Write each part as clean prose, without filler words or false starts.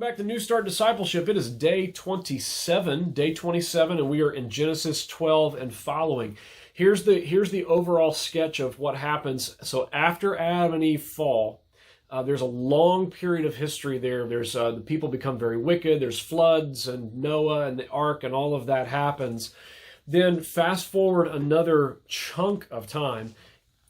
back to New Start Discipleship. It is day 27, and we are in Genesis 12 and following. Here's the overall sketch of what happens. So after Adam and Eve fall, there's a long period of history there. There's the people become very wicked. There's floods and Noah and the ark and all of that happens. Then fast forward another chunk of time,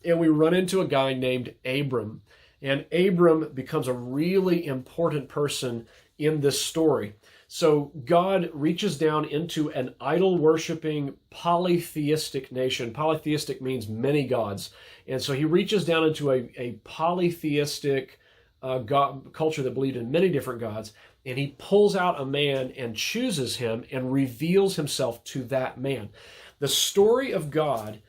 and we run into a guy named Abram. And Abram becomes a really important person in this story. So God reaches down into an idol-worshiping polytheistic nation. Polytheistic means many gods. And so he reaches down into a polytheistic culture that believed in many different gods. And he pulls out a man and chooses him and reveals himself to that man. The story of God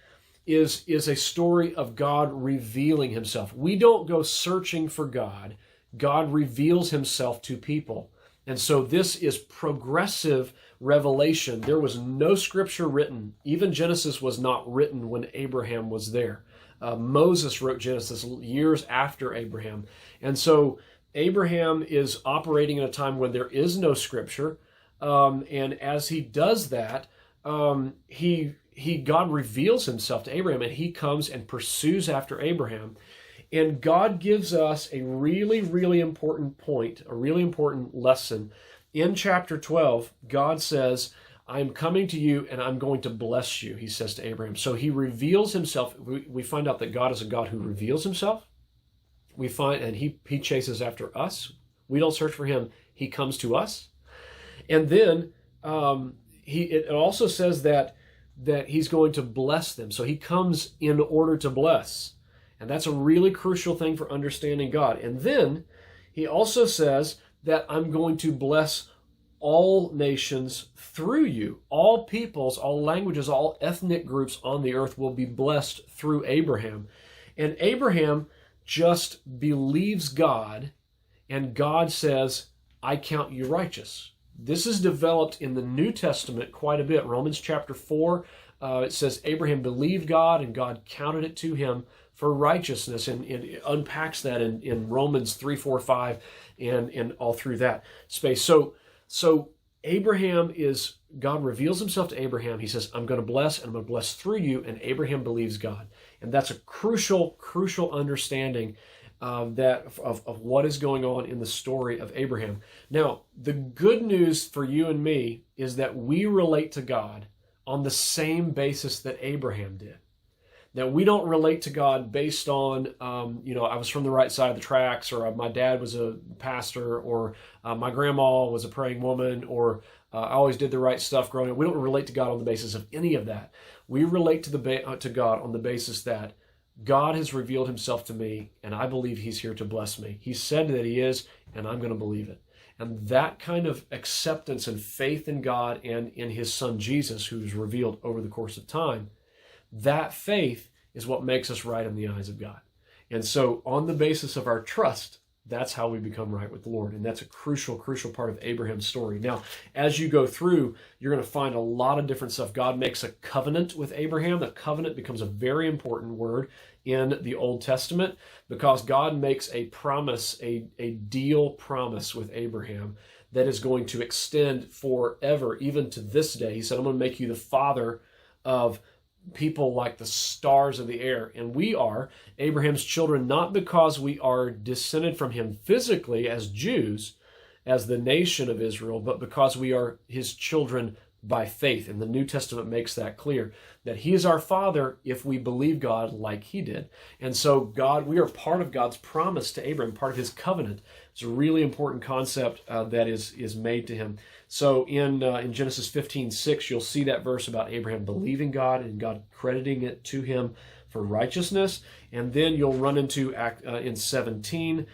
is a story of God revealing himself. We don't go searching for God. God reveals himself to people. And so this is progressive revelation. There was no scripture written. Even Genesis was not written when Abraham was there. Moses wrote Genesis years after Abraham. And so Abraham is operating in a time when there is no scripture. And as he does that, God reveals himself to Abraham, and he comes and pursues after Abraham. And God gives us a really, really important point, a really important lesson. In chapter 12, God says, I'm coming to you and I'm going to bless you, he says to Abraham. So he reveals himself. We find out that God is a God who reveals himself. And he chases after us. We don't search for him. He comes to us. And then it also says that he's going to bless them. So he comes in order to bless. And that's a really crucial thing for understanding God. And then he also says that I'm going to bless all nations through you. All peoples, all languages, all ethnic groups on the earth will be blessed through Abraham. And Abraham just believes God, and God says, I count you righteous. This is developed in the New Testament quite a bit. Romans chapter 4, it says Abraham believed God and God counted it to him for righteousness. And it unpacks that in Romans 3, 4, 5, and all through that space. So Abraham God reveals himself to Abraham. He says, I'm going to bless, and I'm going to bless through you. And Abraham believes God. And that's a crucial understanding of what is going on in the story of Abraham. Now, the good news for you and me is that we relate to God on the same basis that Abraham did. That we don't relate to God based on, I was from the right side of the tracks, or my dad was a pastor, or my grandma was a praying woman, or I always did the right stuff growing up. We don't relate to God on the basis of any of that. We relate to God on the basis that God has revealed himself to me, and I believe he's here to bless me. He said that he is, and I'm going to believe it. And that kind of acceptance and faith in God and in his son Jesus, who's revealed over the course of time, that faith is what makes us right in the eyes of God. And so on the basis of our trust, that's how we become right with the Lord. And that's a crucial part of Abraham's story. Now, as you go through, you're going to find a lot of different stuff. God makes a covenant with Abraham. That covenant becomes a very important word in the Old Testament because God makes a promise, a deal promise with Abraham that is going to extend forever, even to this day. He said, I'm going to make you the father of people like the stars of the air. And we are Abraham's children, not because we are descended from him physically as Jews, as the nation of Israel, but because we are his children by faith. And the New Testament makes that clear, that he is our father if we believe God like he did. And so we are part of God's promise to Abraham, part of his covenant. It's a really important concept that is made to him. So in Genesis 15:6, you'll see that verse about Abraham believing God and God crediting it to him for righteousness. And then you'll run into in 17,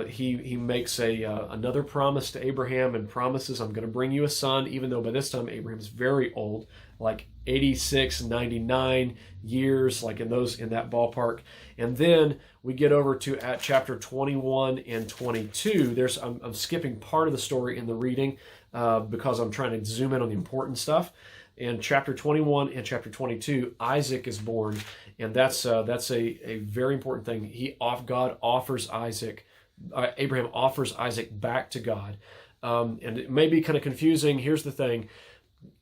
he makes another promise to Abraham and promises, I'm going to bring you a son, even though by this time Abraham's very old, like 86, 99 years, like in that ballpark. And then we get over to at chapter 21 and 22. I'm skipping part of the story in the reading because I'm trying to zoom in on the important stuff. In chapter 21 and chapter 22, Isaac is born, and that's a very important thing. Abraham offers Isaac back to God and it may be kind of confusing. Here's the thing.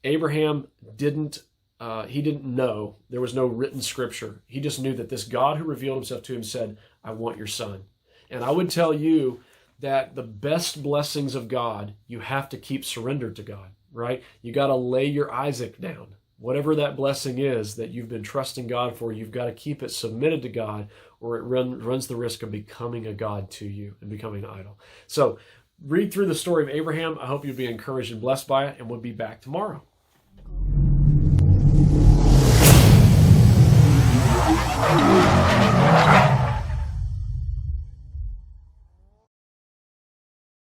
Abraham didn't know. There was no written scripture. He just knew that this God who revealed himself to him said, I want your son. And I would tell you that the best blessings of God, you have to keep surrendered to God, right? You got to lay your Isaac down. Whatever that blessing is that you've been trusting God for, you've got to keep it submitted to God, or it runs the risk of becoming a God to you and becoming an idol. So read through the story of Abraham. I hope you'll be encouraged and blessed by it, and we'll be back tomorrow.